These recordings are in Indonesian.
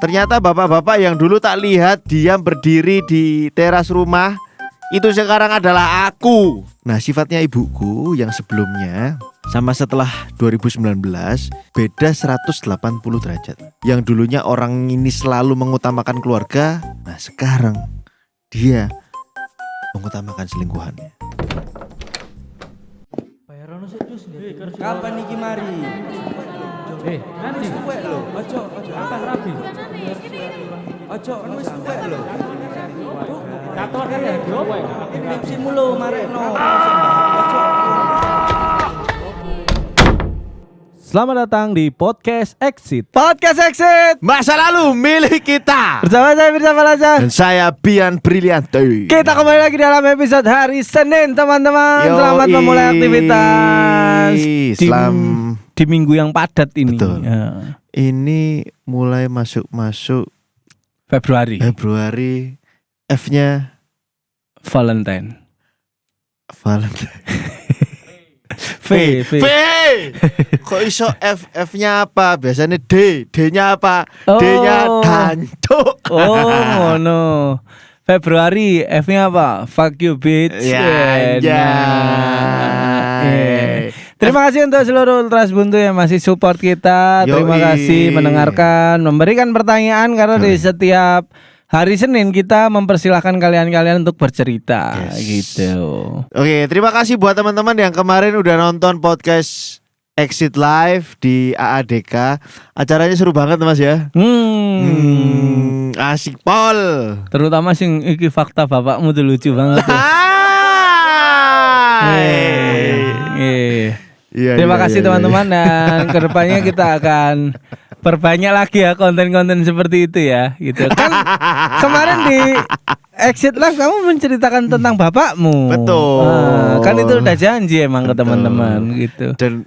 Ternyata bapak-bapak yang dulu tak lihat diam berdiri di teras rumah, itu sekarang adalah aku. Nah, sifatnya ibuku yang sebelumnya sama setelah 2019 beda 180 derajat. Yang dulunya orang ini selalu mengutamakan keluarga, nah sekarang dia mengutamakan selingkuhannya. Kapan iki mari? Nanti Tuwek lho. Ojo kapan rabi? Ojo wis tuwek lho. Kator ya, diopo ya? Tipsimu lho marekno. Selamat datang di Podcast Exit. Podcast Exit, masa lalu milik kita. Bersama saya Firza Falaza. Dan saya Bian Brilianti. Kita kembali lagi dalam episode hari Senin, teman-teman. Selamat memulai aktivitas di minggu yang padat ini. Betul. Ya. Ini mulai masuk Februari. F-nya Valentine. V. Kok iso F-nya apa? Biasanya D-nya apa? D-nya dancuk. Oh, no. Februari F-nya apa? Fuck you bitch. Ya. Terima kasih untuk seluruh Ultras Buntu yang masih support kita. Terima kasih mendengarkan, memberikan pertanyaan karena di setiap hari Senin kita mempersilahkan kalian untuk bercerita. Gitu. Oke, terima kasih buat teman-teman yang kemarin udah nonton podcast Exit Live di AADK. Acaranya seru banget Mas ya. Asik pol. Terutama sing iki fakta bapakmu tuh lucu banget. Terima kasih teman-teman dan kedepannya kita akan perbanyak lagi ya konten-konten seperti itu ya, gitu kan. Kemarin di Exit Live kamu menceritakan tentang bapakmu. Betul. Kan itu udah janji emang ke teman-teman gitu. Dan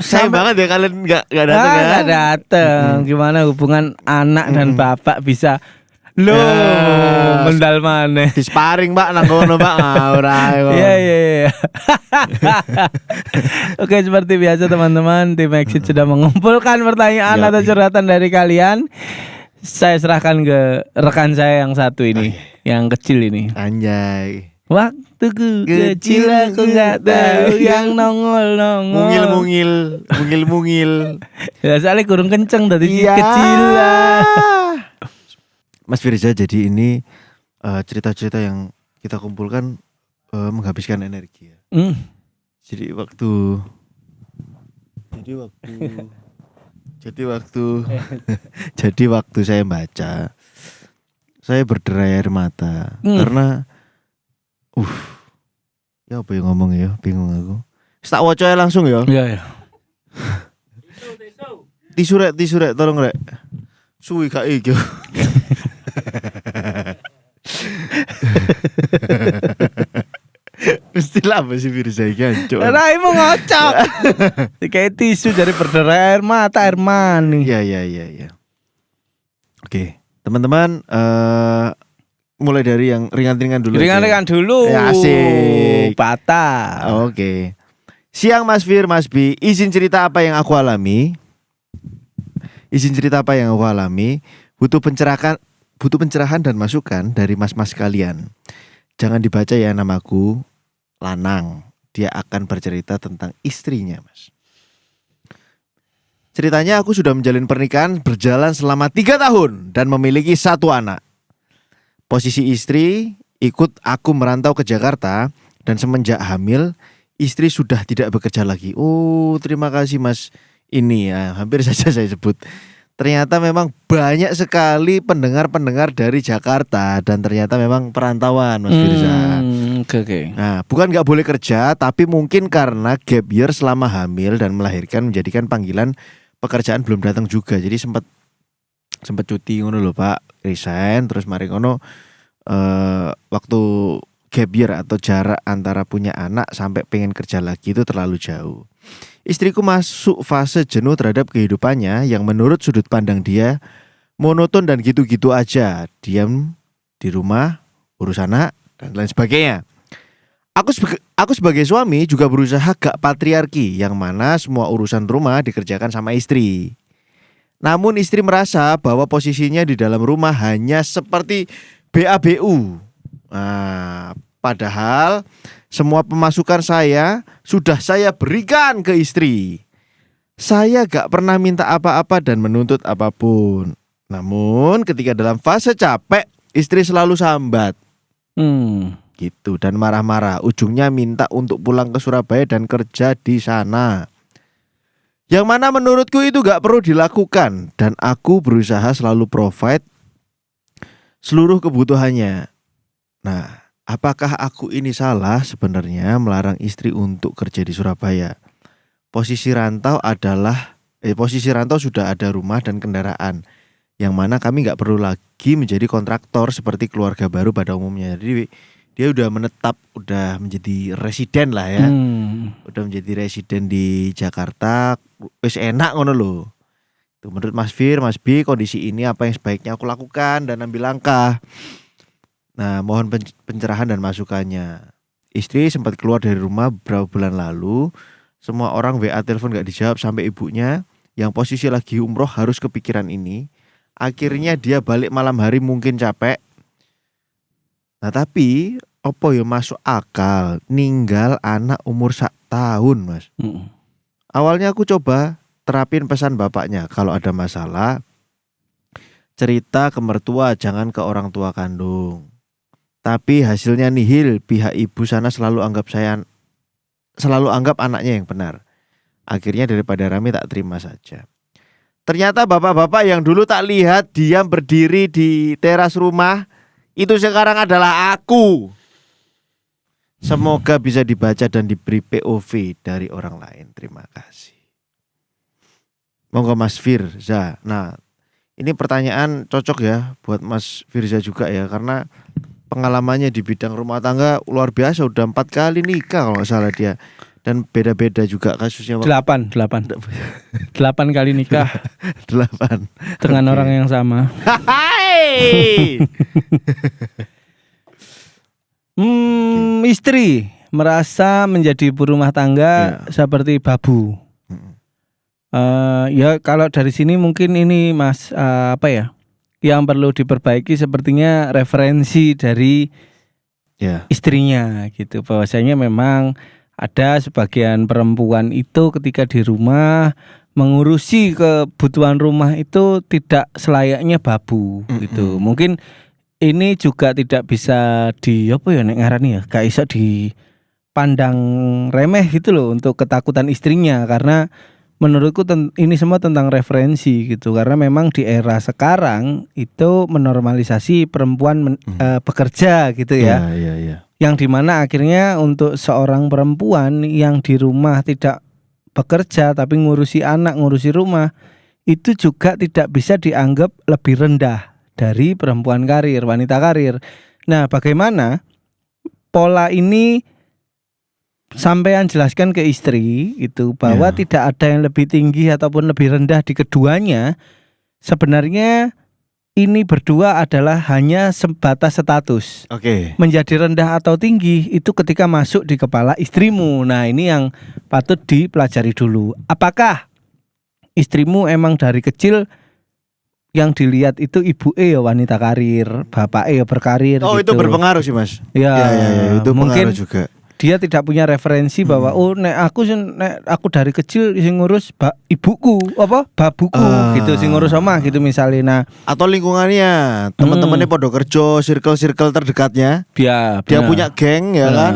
sayang banget ya kalian nggak datang ya. Nggak datang. Gimana hubungan anak dan bapak bisa mendal maneh. Di sparring Mbak nang kono Mbak ora. Iya. Oke, seperti biasa teman-teman, tim Exit sudah mengumpulkan pertanyaan atau curhatan dari kalian. Saya serahkan ke rekan saya yang satu ini, yang kecil ini. Anjay. Waktuku kecil aku nggak tahu yang nongol. Mungil. Ya soalnya kurang kenceng tadi Iya. kecil lah. Mas Firza, jadi ini cerita-cerita yang kita kumpulkan menghabiskan energi ya. Jadi waktu saya baca, saya berderai air mata karena ya apa yang ngomong ya, bingung aku. Tak waca langsung ya. Iya. Tisu rek tolong rek. Suwi gak iki. Mesti lah sih Firza iki ancuk. Raimu ngocok. Kayak tisu dari berderai air mata, air mani. Iya. Oke, teman-teman, mulai dari yang ringan-ringan dulu. Ringan-ringan dulu. Ya, asik. Patah. Oke. Siang Mas Fir, Mas B, izin cerita apa yang aku alami. Butuh pencerahan dan masukan dari mas-mas kalian. Jangan dibaca ya namaku Lanang. Dia akan bercerita tentang istrinya, Mas. Ceritanya aku sudah menjalin pernikahan berjalan selama 3 tahun dan memiliki 1 anak. Posisi istri ikut aku merantau ke Jakarta dan semenjak hamil istri sudah tidak bekerja lagi. Oh, terima kasih Mas. Ini ya, hampir saja saya sebut. Ternyata memang banyak sekali pendengar-pendengar dari Jakarta dan ternyata memang perantauan Mas Firza. Oke. Nah, bukan gak boleh kerja, tapi mungkin karena gap year selama hamil dan melahirkan menjadikan panggilan pekerjaan belum datang juga. Jadi sempat cuti ngono lho Pak, resign terus mari ngono waktu gap year atau jarak antara punya anak sampai pengen kerja lagi itu terlalu jauh. Istriku masuk fase jenuh terhadap kehidupannya yang menurut sudut pandang dia monoton dan gitu-gitu aja. Diam di rumah, urus anak, dan lain sebagainya. Aku sebagai suami juga berusaha gak patriarki, yang mana semua urusan rumah dikerjakan sama istri. Namun istri merasa bahwa posisinya di dalam rumah hanya seperti BABU. Nah, padahal semua pemasukan saya sudah saya berikan ke istri. Saya gak pernah minta apa-apa dan menuntut apapun. Namun ketika dalam fase capek, istri selalu sambat. Gitu dan marah-marah. Ujungnya minta untuk pulang ke Surabaya dan kerja di sana. Yang mana menurutku itu gak perlu dilakukan. Dan aku berusaha selalu provide seluruh kebutuhannya. Nah, apakah aku ini salah sebenarnya melarang istri untuk kerja di Surabaya? Posisi rantau sudah ada rumah dan kendaraan. Yang mana kami gak perlu lagi menjadi kontraktor seperti keluarga baru pada umumnya. Jadi dia udah menetap, udah menjadi residen lah ya. Udah menjadi residen di Jakarta. Wis enak ngono lho. Itu menurut Mas Fir, Mas B, kondisi ini apa yang sebaiknya aku lakukan dan ambil langkah. Nah, mohon pencerahan dan masukannya. Istri sempat keluar dari rumah beberapa bulan lalu. Semua orang WA telepon gak dijawab sampai ibunya yang posisi lagi umroh harus kepikiran ini. Akhirnya dia balik malam hari mungkin capek. Nah tapi opo ya masuk akal ninggal anak umur 1 tahun mas. Awalnya aku coba terapin pesan bapaknya. Kalau ada masalah cerita ke mertua, jangan ke orang tua kandung. Tapi hasilnya nihil. Pihak ibu sana selalu anggap anaknya yang benar. Akhirnya daripada rame tak terima saja. Ternyata bapak-bapak yang dulu tak lihat diam berdiri di teras rumah, itu sekarang adalah aku. Semoga bisa dibaca dan diberi POV dari orang lain. Terima kasih. Monggo Mas Firza. Nah, ini pertanyaan cocok ya buat Mas Firza juga ya, karena pengalamannya di bidang rumah tangga luar biasa. Udah 4 kali nikah kalau nggak salah dia. Dan beda-beda juga kasusnya. 8 kali nikah. 8 dengan orang yang sama. Istri merasa menjadi ibu rumah tangga seperti babu. Ya kalau dari sini mungkin ini Mas yang perlu diperbaiki sepertinya referensi dari istrinya gitu. Bahwasanya memang ada sebagian perempuan itu ketika di rumah mengurusi kebutuhan rumah itu tidak selayaknya babu gitu. Mungkin ini juga tidak bisa gak iso dipandang remeh gitu loh untuk ketakutan istrinya, karena menurutku ini semua tentang referensi gitu. Karena memang di era sekarang itu menormalisasi perempuan bekerja gitu ya. Yang dimana akhirnya untuk seorang perempuan yang di rumah tidak bekerja tapi ngurusi anak, ngurusi rumah, itu juga tidak bisa dianggap lebih rendah dari perempuan karir, wanita karir. Nah, bagaimana pola ini sampean jelaskan ke istri itu bahwa tidak ada yang lebih tinggi ataupun lebih rendah di keduanya. Sebenarnya ini berdua adalah hanya sebatas status. Menjadi rendah atau tinggi itu ketika masuk di kepala istrimu. Nah, ini yang patut dipelajari dulu. Apakah istrimu emang dari kecil yang dilihat itu ibu ya wanita karir, bapak ya berkarir. Oh gitu. Itu berpengaruh sih mas. Ya, itu mungkin pengaruh juga. Dia tidak punya referensi bahwa nek aku dari kecil sing ngurus ibuku babuku gitu, sing ngurus omah gitu misalnya. Nah, atau lingkungannya teman-temannya podo kerja, circle terdekatnya. Dia punya geng ya kan.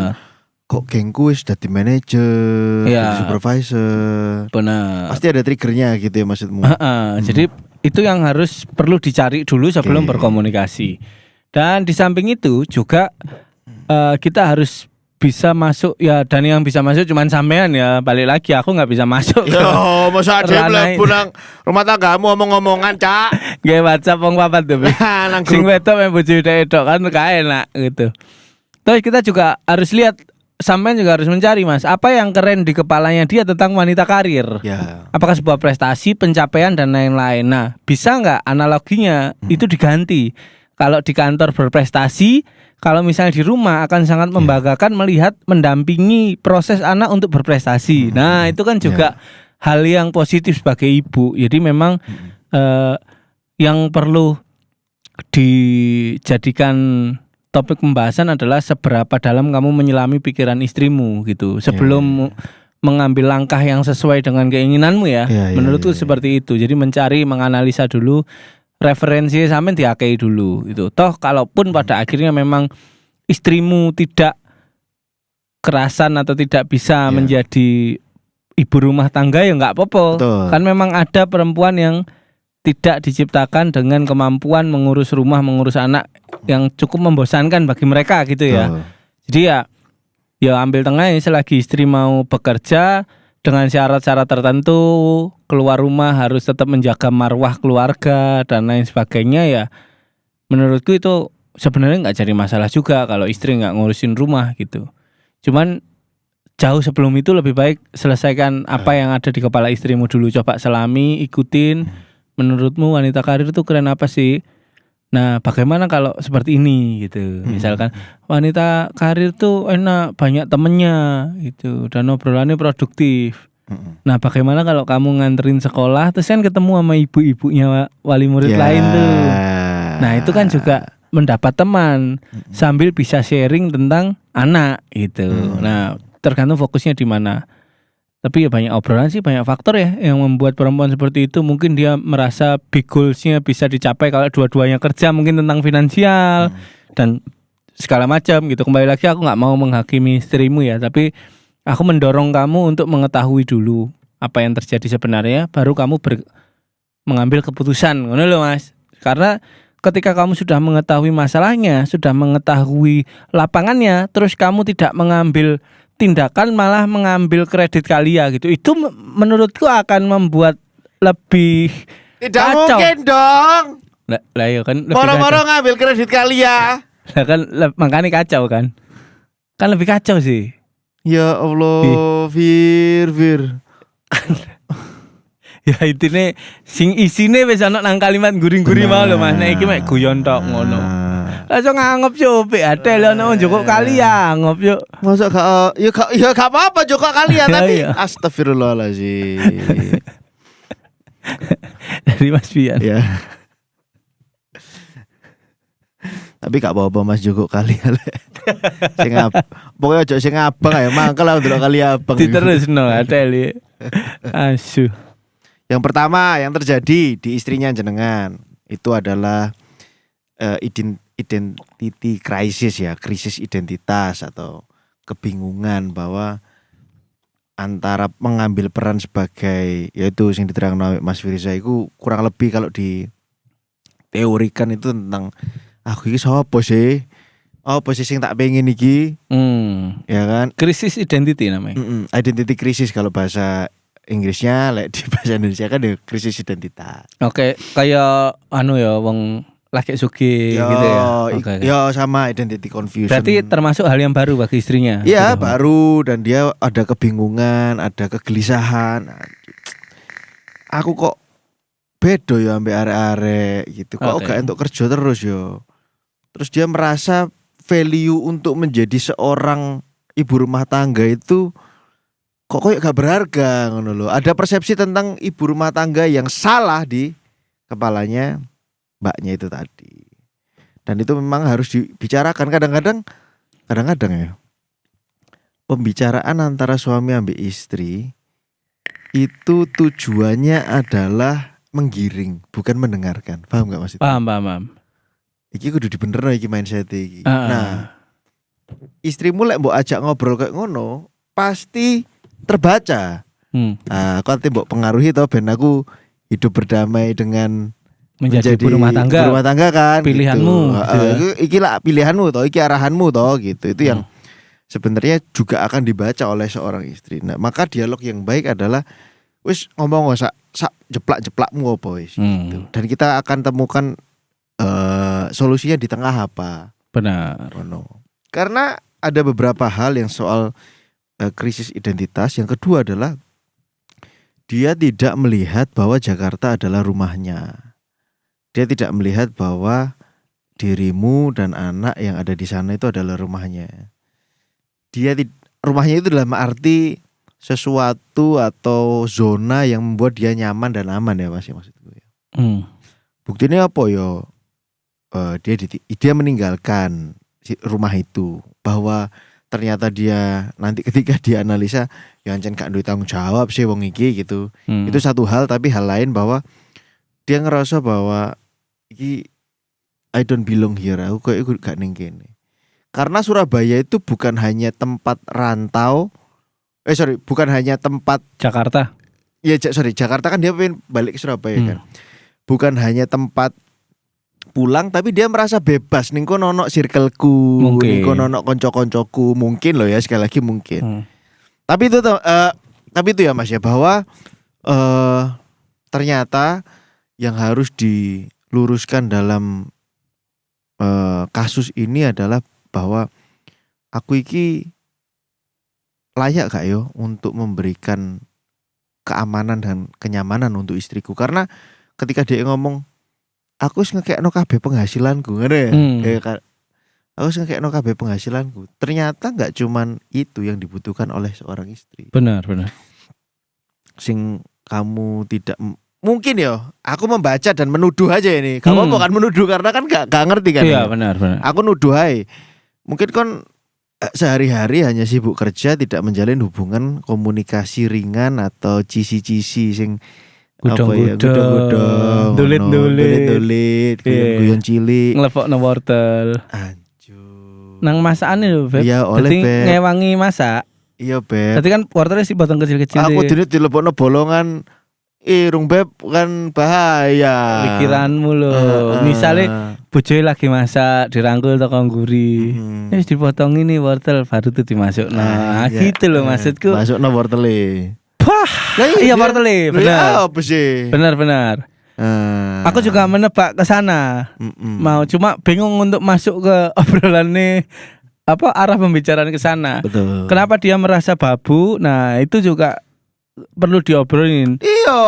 Kok gengku wis dadi manajer, supervisor. Benar. Pasti ada triggernya gitu ya maksudmu. Jadi itu yang harus perlu dicari dulu sebelum berkomunikasi. Dan di samping itu juga kita harus bisa masuk ya, dan yang bisa masuk cuman sampean ya. Balik lagi aku nggak bisa masuk. Yo, masa ada pulang rumah tanggamu omong-omongan, Cak. Nggih WhatsApp wong papat tuh. Sing wedok men bojo wedok kan gak enak gitu. Terus kita juga harus lihat, sampean juga harus mencari Mas, apa yang keren di kepalanya dia tentang wanita karir. Apakah sebuah prestasi, pencapaian dan lain-lain. Nah, bisa nggak analoginya itu diganti? Kalau di kantor berprestasi, kalau misalnya di rumah akan sangat membanggakan melihat mendampingi proses anak untuk berprestasi. Nah, itu kan juga hal yang positif sebagai ibu. Jadi memang yang perlu dijadikan topik pembahasan adalah seberapa dalam kamu menyelami pikiran istrimu gitu sebelum mengambil langkah yang sesuai dengan keinginanmu ya. Menurutku seperti itu. Jadi mencari, menganalisa dulu referensi sampean diakei dulu gitu. Toh kalaupun pada akhirnya memang istrimu tidak kerasan atau tidak bisa menjadi ibu rumah tangga ya nggak apa-apa. Kan memang ada perempuan yang tidak diciptakan dengan kemampuan mengurus rumah, mengurus anak yang cukup membosankan bagi mereka gitu ya. Jadi ya ambil tengah ya, selagi istri mau bekerja dengan syarat-syarat tertentu, keluar rumah harus tetap menjaga marwah keluarga dan lain sebagainya ya. Menurutku itu sebenarnya nggak jadi masalah juga kalau istri nggak ngurusin rumah gitu. Cuman jauh sebelum itu lebih baik selesaikan apa yang ada di kepala istrimu dulu. Coba selami, ikutin. Menurutmu wanita karir itu keren apa sih? Nah, bagaimana kalau seperti ini gitu. Misalkan wanita karir tuh enak, banyak temennya gitu dan obrolannya produktif. Nah, bagaimana kalau kamu nganterin sekolah terus kan ketemu sama ibu-ibunya wali murid lain tuh. Nah, itu kan juga mendapat teman sambil bisa sharing tentang anak gitu. Nah, tergantung fokusnya di mana. Tapi ya banyak obrolan sih, banyak faktor ya yang membuat perempuan seperti itu. Mungkin dia merasa big goals-nya bisa dicapai kalau dua-duanya kerja, mungkin tentang finansial dan segala macam gitu. Kembali lagi aku nggak mau menghakimi istrimu ya, tapi aku mendorong kamu untuk mengetahui dulu apa yang terjadi sebenarnya, baru kamu mengambil keputusan, ngono loh Mas. Karena ketika kamu sudah mengetahui masalahnya, sudah mengetahui lapangannya, terus kamu tidak mengambil tindakan malah mengambil kredit Kalia gitu, itu menurutku akan membuat lebih tidak kacau. mungkin dong. Lah ya kan Moro-moro ngambil kredit Kalia. Lah kan makanya kacau kan lebih kacau sih. Ya Allah, Fir. Ya intine sing isine wis ana nang kalimat guring-guring mau lho Mas. Nek iki mek guyon tok ngono. Langsung nganggep yo PAD lho ono njukuk Kalia anggap yo. Masa gak gak apa-apa juga kalian tapi astagfirullahalazim. Dari Mas Pian. Ya. Tapi gak apa-apa Mas Joko kalian. Sing pokoknya aja sing abang ya mangkel lah ndelok kali abang. Diterusno Adeli. Asu. Yang pertama yang terjadi di istrinya jenengan itu adalah identity crisis ya, krisis identitas atau kebingungan bahwa antara mengambil peran sebagai yaitu yang diterangkan Mas Firza itu kurang lebih kalau diteorikan itu tentang aku iki sapa sih? Apa sih sing tak pengen iki? Ya kan? Krisis identity namanya. Identity crisis kalau bahasa Inggrisnya, di bahasa Indonesia kan ya krisis identitas. Oke, kayak ya wong laki suki gitu ya. Ya sama identity confusion. Berarti termasuk hal yang baru bagi istrinya. Iya, baru dan dia ada kebingungan, ada kegelisahan. Aku kok bedo ya ambek arek-arek gitu. Kok gak entuk kerja terus yo. Terus dia merasa value untuk menjadi seorang ibu rumah tangga itu kok gak berharga ngono loh. Ada persepsi tentang ibu rumah tangga yang salah di kepalanya mbaknya itu tadi. Dan itu memang harus dibicarakan kadang-kadang ya. Pembicaraan antara suami ambil istri itu tujuannya adalah menggiring, bukan mendengarkan. Paham gak Mas? Paham. Iki kudu dibenerno iki mindset iki. Nah, istrimu lek mbok ajak ngobrol kayak ngono, pasti terbaca. Aku nanti mbok pengaruhi toh ben aku hidup berdamai dengan menjadi ibu rumah tangga kan pilihanmu gitu. Iki lah pilihanmu toh, iki arahanmu toh gitu. Itu yang sebenarnya juga akan dibaca oleh seorang istri. Nah, maka dialog yang baik adalah wis ngomong sak jeplak-jeplakmu apa wis gitu. Dan kita akan temukan solusinya di tengah apa. Benar. Karena ada beberapa hal yang soal krisis identitas. Yang kedua adalah dia tidak melihat bahwa Jakarta adalah rumahnya. Dia tidak melihat bahwa dirimu dan anak yang ada di sana itu adalah rumahnya. Rumahnya itu dalam arti sesuatu atau zona yang membuat dia nyaman dan aman ya Mas, maksud gue. Buktinya apa yo? Dia meninggalkan rumah itu, bahwa ternyata dia nanti ketika dia analisa ya ancen gak duwe tanggung jawab sih wong iki gitu. Itu satu hal, tapi hal lain bahwa dia ngerasa bahwa iki I don't belong here, aku kayak gak ning kene. Karena Surabaya itu bukan hanya tempat rantau, bukan hanya tempat Jakarta. ya Jakarta kan dia pengen balik ke Surabaya kan. Bukan hanya tempat pulang, tapi dia merasa bebas ning kono ono circleku, ning kono ono kanca-kancaku, mungkin loh ya, sekali lagi mungkin. Tapi itu ya Mas ya, bahwa ternyata yang harus diluruskan dalam kasus ini adalah bahwa aku iki layak gak yo untuk memberikan keamanan dan kenyamanan untuk istriku. Karena ketika dia ngomong aku wis ngekekno kabeh penghasilanku, ngono ya. Aku wis ngekekno kabeh penghasilanku. Ternyata enggak cuman itu yang dibutuhkan oleh seorang istri. Benar. Sing kamu tidak mungkin ya, aku membaca dan menuduh aja ini. Kamu bukan menuduh karena kan gak ngerti kan. Iya, benar. Aku nuduh aja. Mungkin kan sehari-hari hanya sibuk kerja, tidak menjalin hubungan komunikasi ringan atau cisi-cisi sing gudong-gudong, dulit-dulit, guyon cilik, ngelepokno wortel. Anjur. Nang masakane lho, Beb. Iya, oleh Beb. Ngewangi masak. Iya, Beb. Tadi kan wortelnya sih potong kecil-kecil. Aku dene dilepokno bolongan irung, Beb, kan bahaya. Pikiranmu lho. Misalnya bojoe lagi masak, dirangkul toko ngguri. Wis dipotong ini wortel baru tuh dimasuk. Nah, gitu loh maksudku. Masukno wortele. Pah. Iya wortele, benar. Apa sih? Benar. Aku juga menebak ke sana. Mau cuma bingung untuk masuk ke obrolannya arah pembicaraan ke sana. Betul. Kenapa dia merasa babu? Nah, itu juga perlu diobrolin. Iya.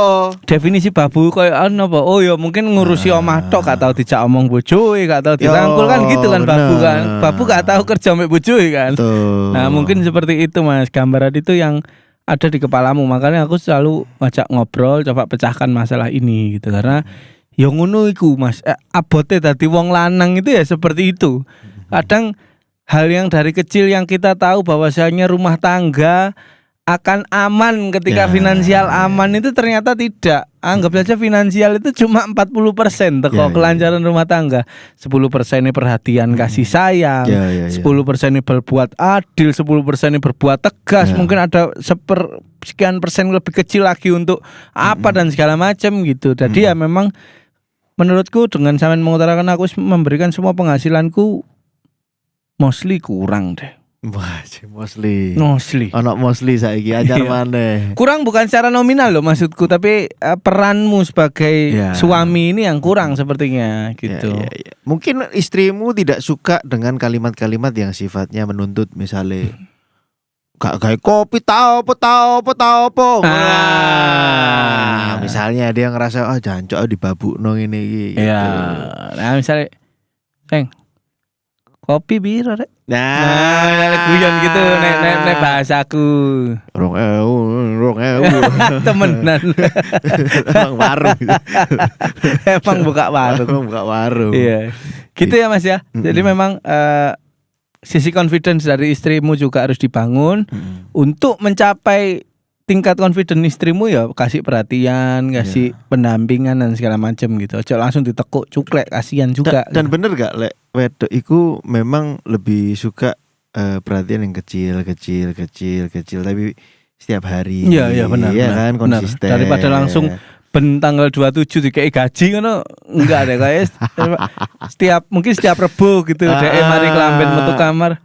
Definisi babu koyo apa? Oh ya mungkin ngurusi omah tok, gak tau dijak omong bojoe, gak tau dirangkul kan gitu kan. Babu kan. Babu gak tau kerja mbek bojoe kan. Betul. Nah, mungkin seperti itu Mas. Gambaran itu yang ada di kepalamu. Makanya aku selalu ngajak ngobrol, coba pecahkan masalah ini gitu. Karena ya ngono iku Mas. Abote dadi wong lanang itu ya seperti itu. Kadang hal yang dari kecil yang kita tahu bahwasanya rumah tangga akan aman ketika finansial aman itu ternyata tidak. Anggap saja finansial itu cuma 40% teko kelancaran rumah tangga. 10% ini perhatian kasih sayang, 10% ini berbuat adil, 10% ini berbuat tegas. Mungkin ada sekian persen lebih kecil lagi untuk apa dan segala macam gitu. Jadi ya memang menurutku dengan sampean mengutarakan aku memberikan semua penghasilanku mostly kurang deh. Wah, mostly. Anak mostly saiki ajar maneh. Kurang bukan secara nominal loh maksudku, tapi peranmu sebagai suami ini yang kurang sepertinya gitu. Ya. Mungkin istrimu tidak suka dengan kalimat-kalimat yang sifatnya menuntut, misalnya gak kayak kopi tau apa. Misalnya dia ngerasa jancok dibabukno ngene iki gitu. Iya. Nah, misalnya kopi biro rek. Nah, guyon gitu nek bahasaku. 2000. Temenan. Emang warung. Emang buka warung. Iya. Gitu ya Mas ya. Jadi memang sisi confidence dari istrimu juga harus dibangun untuk mencapai tingkat confidence istrimu ya kasih perhatian, kasih pendampingan dan segala macam gitu. Aja langsung ditekuk cuklek, kasihan juga. Dan bener gak lek wedok iku memang lebih suka perhatian yang kecil tapi setiap hari. Iya benar. Iya kan konsisten. Daripada langsung ben tanggal 27 dikei gaji ngono enggak deh guys. Mungkin setiap Rebo gitu dhek mari kelamben metu kamar.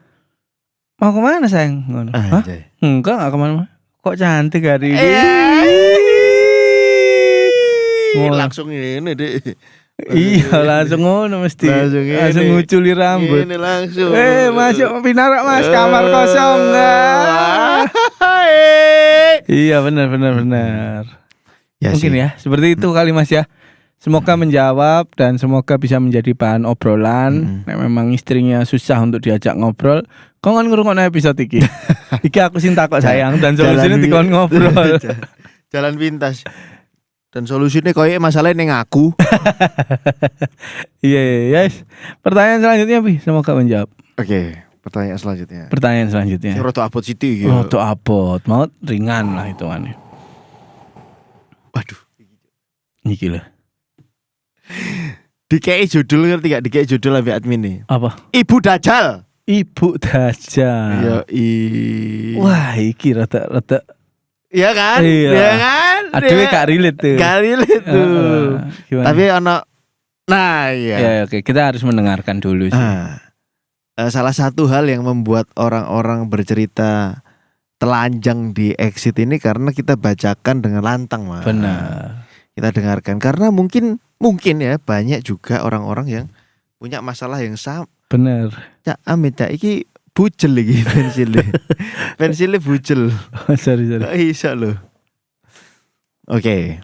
Mau kemana sayang? Ngono. Hah? Enggak kemana-mana. Kok cantik hari ini. Langsung ini deh. Iya langsung ngono mesti. Langsung nguculi rambut. Ini langsung. Masuk pinarak Mas, kamar kosong. Iya benar. Ya, mungkin sih. Ya seperti itu kali Mas ya. Semoga menjawab dan semoga bisa menjadi bahan obrolan. Nek memang istrinya susah untuk diajak ngobrol, kok kan ngrungokno episode iki. Iki aku sing takok sayang dan solusinya dikon ngobrol. Jalan pintas. Dan solusinya koyo masalahnya ning aku. Iya, yes. Pertanyaan selanjutnya Pi, semoga menjawab. Oke, pertanyaan selanjutnya. Pertanyaan selanjutnya. Sing rada abot sithik iki. Oh, tuh abot, mau ringan lah hitungannya. Waduh. Iki lah. Dikei judul ngerti gak? Dikei judul ambek admin nih. Apa? Ibu Dajjal. Ibu Dajjal. Yo Wah, iki rada Iya kan? Iya. Iya kan? aduh Iya. gak relate tuh. Gak relate tuh. Gimana? Tapi ono nah iya. Ya, oke, kita harus mendengarkan dulu sih. Salah satu hal yang membuat orang-orang bercerita telanjang di exit ini karena kita bacakan dengan lantang, Mas. Benar. Kita dengarkan karena mungkin ya banyak juga orang-orang yang punya masalah yang sama. Benar. Cak amit cak iki bucel lagi pensilnya. Pensilnya bucel. sorry. Gak bisa loh. Oke.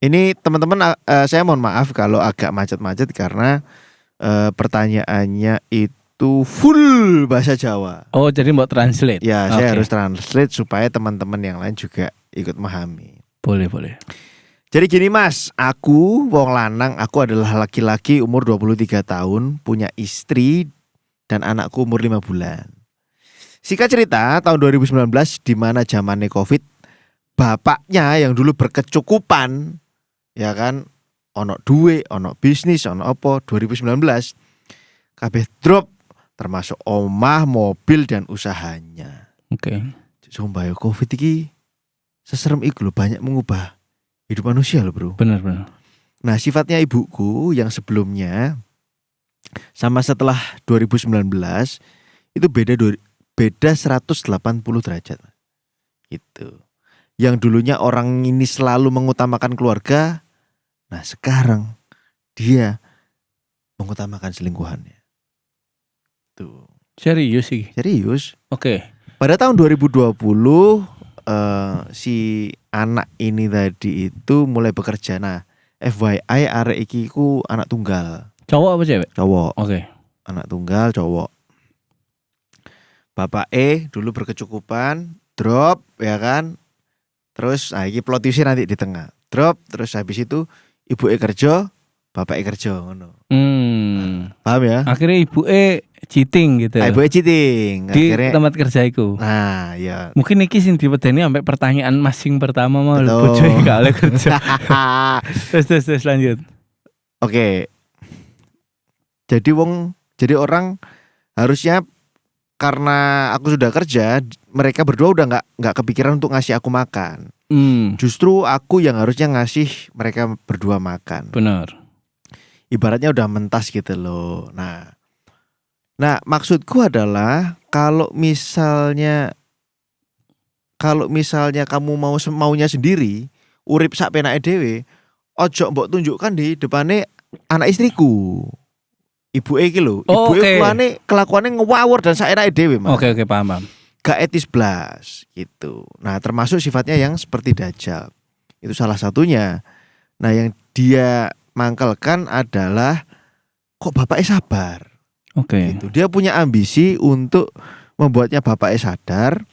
Ini teman-teman saya mohon maaf kalau agak macet-macet karena pertanyaannya itu full bahasa Jawa. Oh, jadi mau translate. Ya, saya Oke. harus translate supaya teman-teman yang lain juga ikut memahami. Boleh. Jadi gini Mas, aku wong lanang, aku adalah laki-laki umur 23 tahun, punya istri dan anakku umur 5 bulan. Singkat cerita, tahun 2019 di mana zamannya Covid, bapaknya yang dulu berkecukupan, ya kan, ono duwe, ono bisnis, ono apa, 2019 kabeh drop termasuk omah, mobil dan usahanya. Oke. Sumpah ya Covid iki seserem iku lho, banyak mengubah hidup manusia loh, Bro. Benar. Nah, sifatnya ibuku yang sebelumnya sama setelah 2019 itu beda 180 derajat. Gitu. Yang dulunya orang ini selalu mengutamakan keluarga, nah sekarang dia mengutamakan selingkuhannya. Tuh. Serius sih. Serius. Oke. Pada tahun 2020 si anak ini tadi itu mulai bekerja. Nah, FYI arek iki ku anak tunggal. Cowok apa cewek? Cowok. Oke. Anak tunggal cowok. Bapak dulu berkecukupan, drop ya kan. Terus iki plot twist nanti di tengah. Drop terus habis itu ibu kerja, bapak kerja ngono. Paham ya? Akhirnya ibu cheating gitu. Ibu cheating. Di Akhirnya tempat kerjaiku. nah, ya. Mungkin iki sing diwedeni sampai pertanyaan masing pertama mau Betul. bojoe gak oleh kerja. terus lanjut. Oke. Jadi orang harusnya karena aku sudah kerja, mereka berdua udah nggak kepikiran untuk ngasih aku makan. Justru aku yang harusnya ngasih mereka berdua makan. Benar. Ibaratnya udah mentas gitu loh. Nah maksudku adalah kalau misalnya kamu maunya sendiri, urip sak penake dhewe, ojo mbok tunjukkan di depane anak istriku. Ibu iki lho, ibu kelakuannya ngewawur dan saenake dhewe, Mas. Oke, paham. Gak etis blas gitu. Nah, termasuk sifatnya yang seperti Dajjal. Itu salah satunya. Nah, yang dia mangkelkan adalah kok bapaknya sabar. Oke. Gitu. Dia punya ambisi untuk membuatnya bapaknya sadar,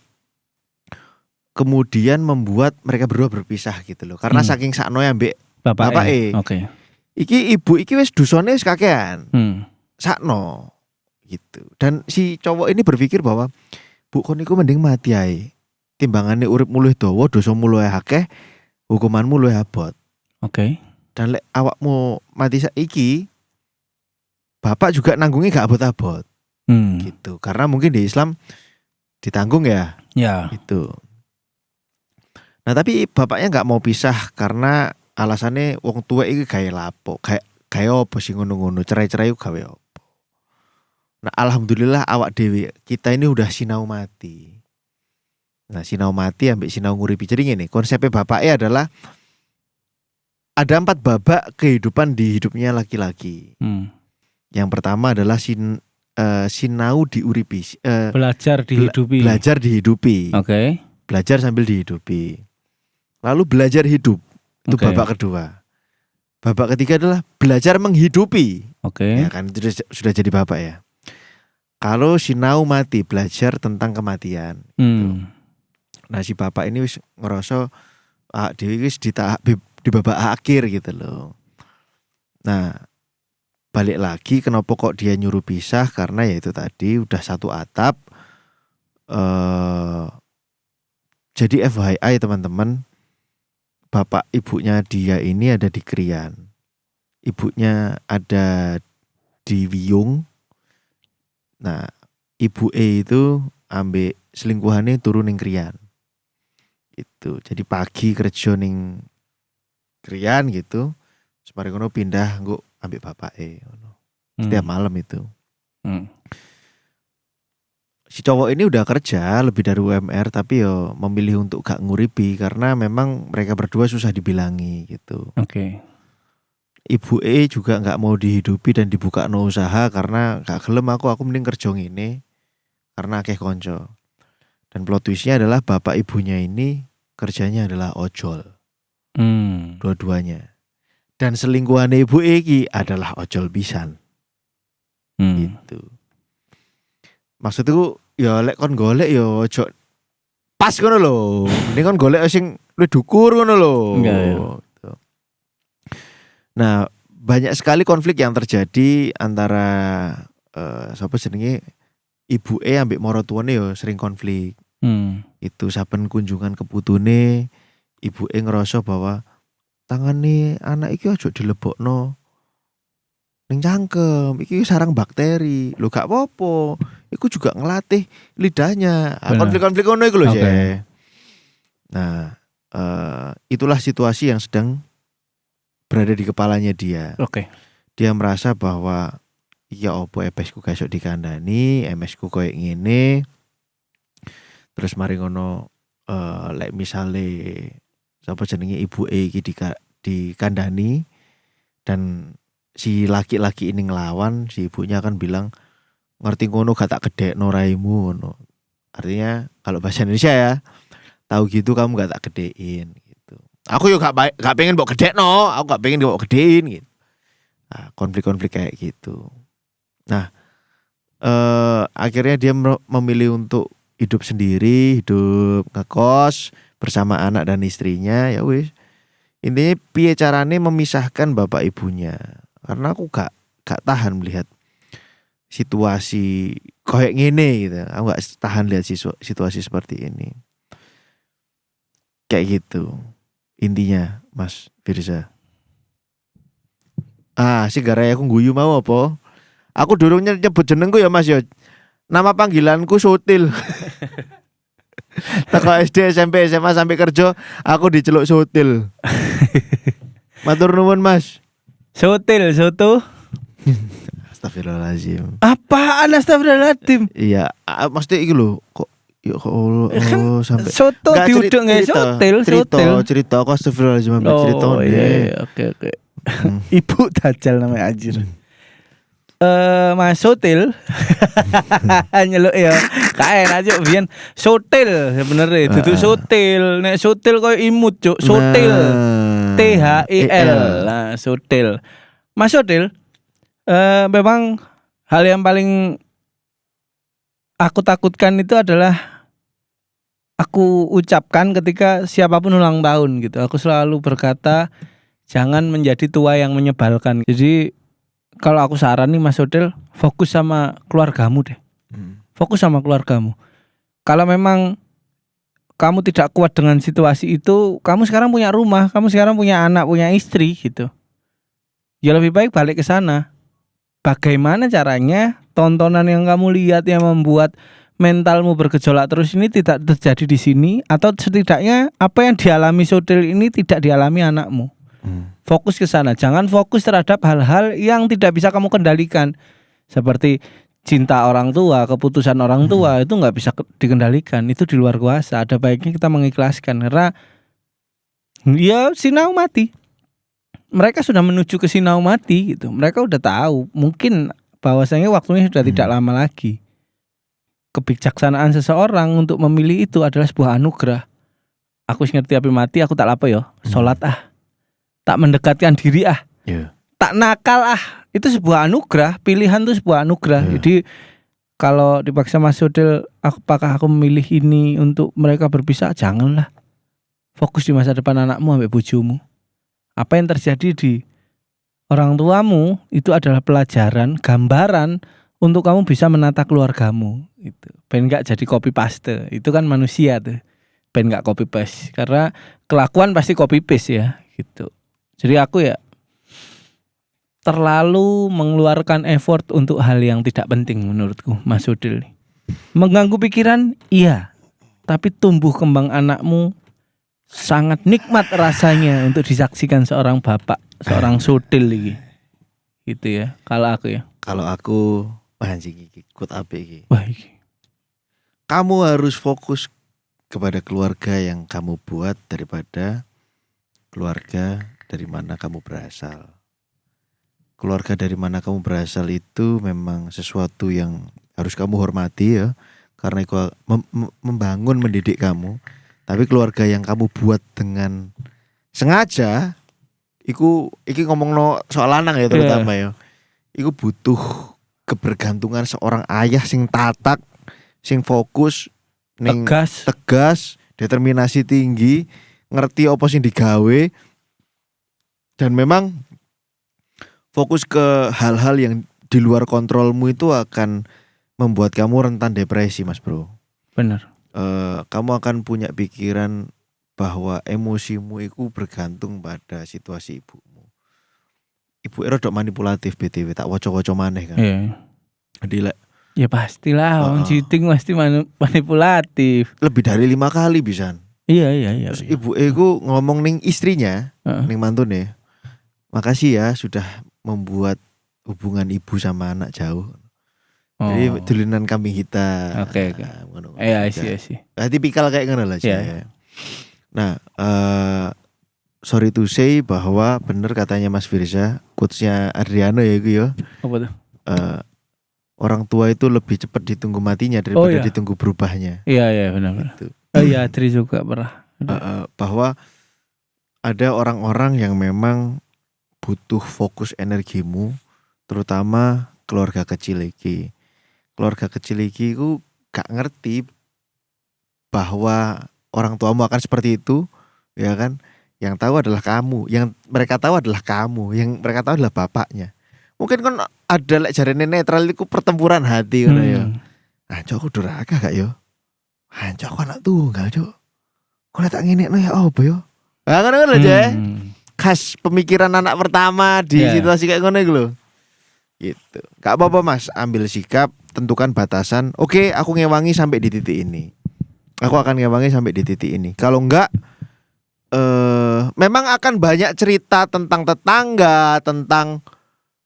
kemudian membuat mereka berdua berpisah gitu loh. Karena saking saknoe ambek bapake. Oke. Iki ibu iki wis dusone wis kakean. Sakno gitu. Dan si cowok ini berpikir bahwa bu kon iku mending mati ae. Timbangane urip luwih dawa, dosamu luwih akeh, hukumanmu luwih abot. Oke. Dan lek awakmu mati saiki, bapak juga nanggungnya gak abot-abot. Gitu. Karena mungkin di Islam ditanggung ya. Ya. Gitu. Nah, tapi bapaknya gak mau pisah karena alasannya wong tua iki gawe lapo, gawe apa sih ngono-ngono, cerai-cerai gawe apa. Nah, alhamdulillah awak dewi kita ini udah sinau mati. Nah, sinau mati ambek sinau nguripi. Jadi gini, konsepnya bapaknya adalah ada 4 babak kehidupan di hidupnya laki-laki. Yang pertama adalah sinau diuripi, belajar dihidupi. Belajar dihidupi. Oke. Belajar sambil dihidupi. Lalu belajar hidup. Itu babak kedua. Babak ketiga adalah belajar menghidupi. Oke. Ya kan itu sudah jadi bapak ya. Kalau sinau mati, belajar tentang kematian. Gitu. Nah, si bapak ini wis ngerasa dewi wis di babak akhir gitu loh. Nah, balik lagi kenapa kok dia nyuruh pisah, karena ya itu tadi udah satu atap. Jadi FYI teman-teman, bapak ibunya dia ini ada di Krian, ibunya ada di Wiyung. Nah, ibu E itu ambek selingkuhannya turun ning Krian. Itu. Jadi pagi kerja ning Krian gitu. Semari kono pindah nggo ambek bapake ngono. Setiap malam itu. Si cowok ini udah kerja lebih dari UMR tapi yo memilih untuk gak nguripi karena memang mereka berdua susah dibilangi gitu. Oke. Ibu E juga gak mau dihidupi dan dibuka no usaha karena gak gelem aku mending kerja ngene karena akeh konco. Dan plot twistnya adalah bapak ibunya ini kerjanya adalah ojol. Dua-duanya. Dan selingkuhan ibu E iki adalah ojol pisan. Gitu. Maksudku ya lek kon golek ya ojo pas ngono lho. Mending kon golek sing luwih dukur ngono lho. Enggak, ya. Gitu. Nah, banyak sekali konflik yang terjadi antara sapa jenenge ibu E ambek maratuwane ya sering konflik. Itu saben kunjungan ke putune ibu E ngerasa bahwa tangane anak iki ojo dilebokno ning cangkem, iki sarang bakteri. Lho gak apa-apa. Iku juga ngelatih lidahnya. Konflik-konflik ngono iku lho, okay. Nah, itulah situasi yang sedang berada di kepalanya dia. Oke. Dia merasa bahwa ya opo MS-ku gak iso dikandani, MS-ku koyo ngene. Terus mari ngono lek misale sapa jenenge ibu E iki dikandani dan si laki-laki ini ngelawan, si ibunya akan bilang ngerti ngono gak tak gedekno raimu ngono. Artinya kalau bahasa Indonesia ya, tahu gitu kamu gak tak gedein gitu. Aku yo gak pengen mbok gedekno, aku gak pengen mbok gedein gitu. Nah, konflik-konflik kayak gitu. Nah, akhirnya dia memilih untuk hidup sendiri, hidup ngekos bersama anak dan istrinya. Ya wis. Intinya piye carane memisahkan bapak ibunya. Karena aku gak tahan melihat situasi kayak gini gitu. Aku gak tahan lihat situasi seperti ini. Kayak gitu. Intinya Mas Firza. Si garai aku guyu mau apa? Aku durung nyebut jenengku ya Mas ya. Nama panggilanku Sutil. Teko SD, SMP, SMA sampai kerja aku diceluk Sutil. Matur nuwun Mas. Sutil, soto. Astagfirullahaladzim. Apaan astagfirullahaladzim? Iya, maksudnya iki lho kok ya sampai soto diuduk nggak sotil. Cerita aku astagfirullahaladzim ambil cerita nih. Iya, oke. Ibu dajal namanya anjir. Mas Sotil nyeluk ya kaen aja biyen Sotil sebenarnya duduk Sotil nek Sotil koyo imut cuk Sotil THIL nah Sotil Mas Sotil memang hal yang paling aku takutkan itu adalah aku ucapkan ketika siapapun ulang tahun gitu. Aku selalu berkata jangan menjadi tua yang menyebalkan. Jadi kalau aku saran nih Mas Sotil, fokus sama keluargamu deh. Fokus sama keluargamu. Kalau memang kamu tidak kuat dengan situasi itu, kamu sekarang punya rumah, kamu sekarang punya anak, punya istri gitu. Ya lebih baik balik ke sana. Bagaimana caranya tontonan yang kamu lihat yang membuat mentalmu bergejolak terus ini tidak terjadi di sini, atau setidaknya apa yang dialami Sotil ini tidak dialami anakmu. Fokus ke sana, jangan fokus terhadap hal-hal yang tidak bisa kamu kendalikan. Seperti cinta orang tua, keputusan orang tua itu nggak bisa dikendalikan, itu di luar kuasa. Ada baiknya kita mengikhlaskan karena ya sinau mati. Mereka sudah menuju ke sinau mati gitu. Mereka udah tahu, mungkin bahwasanya waktunya sudah tidak lama lagi. Kebijaksanaan seseorang untuk memilih itu adalah sebuah anugerah. Aku ngerti api mati, aku tak apa ya, sholat tak mendekatkan diri tak nakal itu sebuah anugerah, pilihan itu sebuah anugerah. Jadi kalau dipaksa Mas Sotil, apakah aku memilih ini untuk mereka berpisah? Janganlah. Fokus di masa depan anakmu sampai bojomu. Apa yang terjadi di orang tuamu itu adalah pelajaran, gambaran untuk kamu bisa menata keluargamu. Itu. Ben nggak jadi copy paste. Itu kan manusia tuh. Ben nggak copy paste. Karena kelakuan pasti copy paste ya. Gitu. Jadi aku ya terlalu mengeluarkan effort untuk hal yang tidak penting menurutku, Mas Udil. Mengganggu pikiran, iya. Tapi tumbuh kembang anakmu sangat nikmat rasanya untuk disaksikan seorang bapak, seorang Sudil iki. Gitu ya. Kalau aku ya. Kalau aku anjing iki kut apik iki. Wah, iki. Kamu harus fokus kepada keluarga yang kamu buat daripada keluarga dari mana kamu berasal. Keluarga dari mana kamu berasal itu memang sesuatu yang harus kamu hormati ya, karena itu membangun, mendidik kamu. Tapi keluarga yang kamu buat dengan sengaja, iki ngomongno soal lanang ya terutama ya. Iku butuh kebergantungan seorang ayah sing tatak, sing fokus, ning tegas, determinasi tinggi, ngerti apa sing digawe, dan memang fokus ke hal-hal yang di luar kontrolmu itu akan membuat kamu rentan depresi, Mas Bro. Benar. Kamu akan punya pikiran bahwa emosimu itu bergantung pada situasi ibumu. Ibu rodok manipulatif BTW, tak woco-woco maneh kan. Iya. Jadi Ya pastilah, orang cheating pasti manipulatif. lebih dari 5 kali bisa. Iya. Terus ibu iku ngomong ning istrinya, ning mantune, makasih ya sudah membuat hubungan ibu sama anak jauh. Jadi dolinan kambing hitam. Oke. Iya, sih. Tipikal kayak ngono lah sih. Iya. Nah, sorry to say bahwa bener katanya Mas Firza, quotes-nya Adriano ya itu ya. Apa tuh? Orang tua itu lebih cepat ditunggu matinya daripada ditunggu berubahnya. Iya benar. Gitu. Iya, Adri juga pernah. Bahwa ada orang-orang yang memang butuh fokus energimu, terutama keluarga kecil iki. Keluarga kecil iki ku gak ngerti bahwa orang tuamu akan seperti itu, ya kan? Yang tahu adalah kamu, yang mereka tahu adalah kamu, yang mereka tahu adalah bapaknya. Mungkin kan ada lek jarene netral iku pertempuran hati ngono ya. Ah, cok aku duraka gak yo? Ah, cok aku anak tunggal, cok. Kok tak ngenekno ya opo yo? Ah, ngono lho, Cek. Khas pemikiran anak pertama di situasi kayak ngono iku lho. Gitu. Gak apa-apa Mas, ambil sikap, tentukan batasan. Oke, aku ngewangi sampai di titik ini. Aku akan ngewangi sampai di titik ini. Kalau enggak, memang akan banyak cerita tentang tetangga, tentang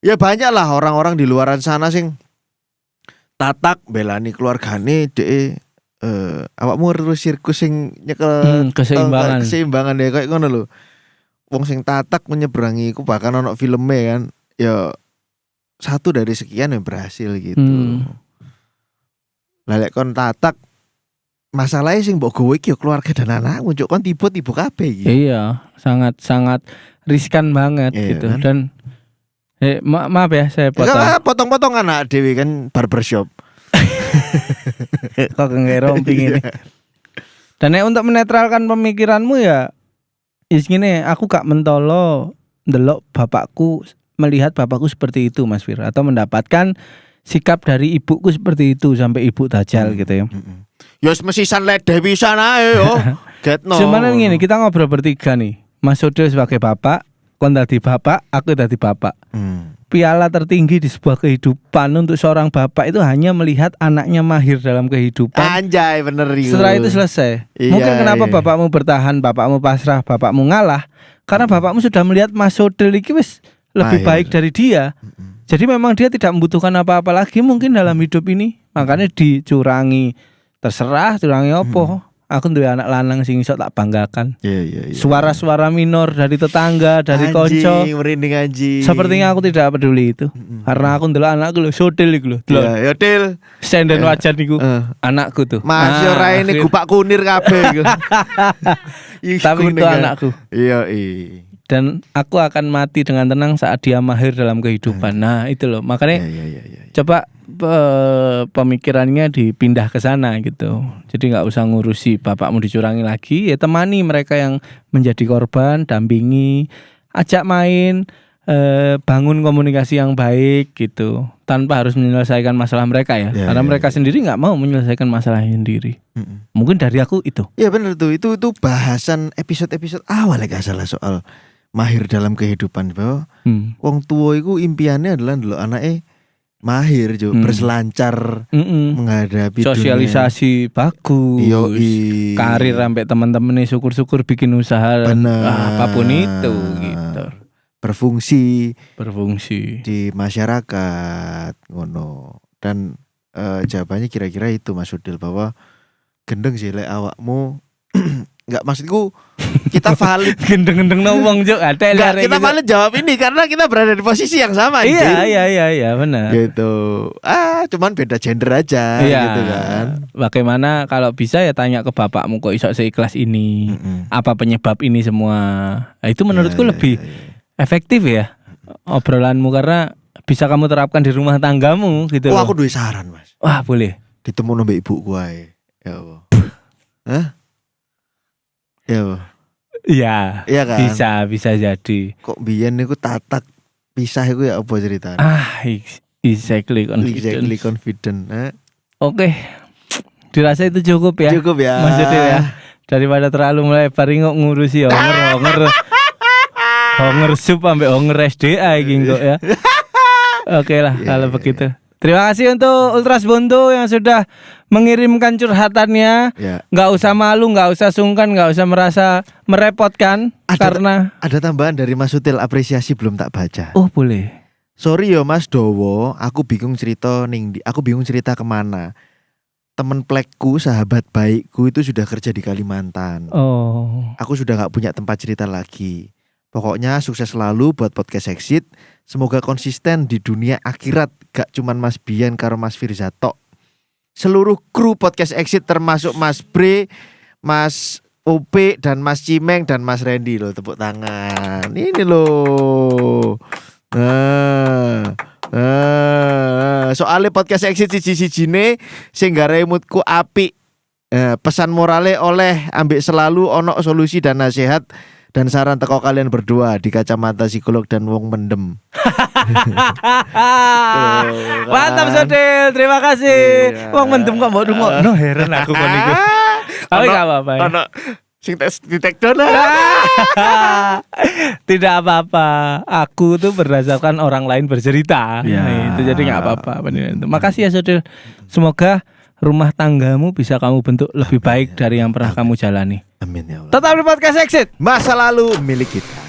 ya banyak lah orang-orang di luaran sana sing tatak belani keluargane dhek awakmu terus sirkus sing nyekel keseimbangan ya kayak ngono lho. Wong sing tatak menyeberangi iku bahkan ono filmnya kan. Ya satu dari sekian yang berhasil gitu. Lek kon tatak masalahnya sing mbok gowe iki keluarga dan anakmu cuk kon tiba-tiba kabeh iki. Iya, sangat riskan banget gitu kan? Dan maaf ya saya potong anak dewe kan barbershop. Kok nggak romping ini. Dan untuk menetralkan pemikiranmu ya gini, aku gak mentolo ndelok bapakku, melihat bapakku seperti itu Mas Fir, atau mendapatkan sikap dari ibuku seperti itu sampai ibu dajal gitu ya. Ya mesisan ledeh pisan ae yo. Getno. Cuman gini, kita ngobrol bertiga nih. Mas Sodil sebagai bapak, kon dadi bapak, aku dadi bapak. Piala tertinggi di sebuah kehidupan untuk seorang bapak itu hanya melihat anaknya mahir dalam kehidupan. Anjay, bener itu. Setelah itu selesai. Mungkin kenapa bapakmu bertahan, bapakmu pasrah, bapakmu ngalah, karena bapakmu sudah melihat Mas Sodil iki wis lebih baik dari dia. Jadi memang dia tidak membutuhkan apa-apa lagi mungkin dalam hidup ini. Makanya dicurangi. Terserah curangi opo. Aku duwe anak lanang sing iso tak banggakan. Iya. Suara-suara minor dari tetangga, dari konco. Merinding anjing. Sepertinya aku tidak peduli itu. Karena aku ndelok anakku lho, Sodil iku lho. Ya, Til. Senden wajan niku. Anakku tuh. Masih ora ini gupak kunir kabeh iku. Tapi itu anakku. Iya. Dan aku akan mati dengan tenang saat dia mahir dalam kehidupan. Nah, itu loh. Makanya coba pemikirannya dipindah ke sana gitu. Jadi nggak usah ngurusi bapakmu dicurangi lagi. Ya temani mereka yang menjadi korban, dampingi. ajak main, bangun komunikasi yang baik gitu, tanpa harus menyelesaikan masalah mereka ya. Ya, Karena ya, mereka ya. sendiri nggak mau menyelesaikan masalahnya sendiri. Mungkin dari aku itu. Ya bener tuh, itu bahasan episode awal ya gak salah soal mahir dalam kehidupan bahwa wong tua itu impiannya adalah dulu anaknya mahir jo, berselancar menghadapi Sosialisasi bagus, Yoi. karir sampai teman-teman syukur-syukur bikin usaha Bener. apapun itu gitu. Berfungsi Berfungsi. di masyarakat ngono. Dan jawabannya kira-kira itu Mas Udil, bahwa gendeng sih lek awakmu enggak, maksudku kita valid. Gendeng-gendeng wong juk ada Enggak, kita valid jawab ini karena kita berada di posisi yang sama. Iya benar. Gitu. Cuman beda gender aja gitu kan. Bagaimana kalau bisa ya tanya ke bapakmu kok iso seikhlas ini? Apa penyebab ini semua? Nah, itu menurutku lebih efektif ya obrolanmu, karena bisa kamu terapkan di rumah tanggamu gitu. Oh, loh. aku duwe saran, Mas. Wah, boleh. Ditemu mbek ibuku ae. Ya Allah. Hah? Ya Allah. Iya. Iya kan? Bisa jadi. Kok biyen niku tatak pisah iku ya apa ceritanya? Exactly Exactly confident. confident. Oke. Dirasa itu cukup ya. Cukup ya. Maksudnya ya. Daripada terlalu melebar kok ngurusi honger sup sampai honger SDA iki kok ya. Oke lah kalau begitu. Terima kasih untuk Ultras Bonto yang sudah mengirimkan curhatannya. Ya. Nggak usah malu, nggak usah sungkan, nggak usah merasa merepotkan karena Ada tambahan dari Mas Util, apresiasi belum tak baca. oh boleh. Sorry yo Mas Dowo, aku bingung cerita kemana. Temen plekku, sahabat baikku itu sudah kerja di Kalimantan. Oh. Aku sudah gak punya tempat cerita lagi. Pokoknya sukses selalu buat podcast Exit. Semoga konsisten di dunia akhirat, gak cuman Mas Bian karo Mas Firza tok. Seluruh kru podcast Exit termasuk Mas Bre, Mas OP dan Mas Cimeng dan Mas Randy loh, tepuk tangan. Ini loh. Soalnya podcast Exit siji-sijine sing gawe moodku apik. Pesan morale oleh ambek selalu ono solusi dan nasihat dan saran teko kalian berdua di kacamata psikolog dan wong mendem. Mantap Sodil, terima kasih. Iya. Wong mendem kok mbok rungokno, heran aku kon iku. Tapi enggak apa-apa. Ya. Ono sing tes di take down. Tidak apa-apa. Aku tuh berdasarkan orang lain bercerita. Ya. Nah, itu jadi nggak apa-apa. Makasih ya Sodil. Semoga rumah tanggamu bisa kamu bentuk lebih baik dari yang pernah kamu jalani. Amin ya Allah. Tetap di podcast Exit. Masa lalu milik kita.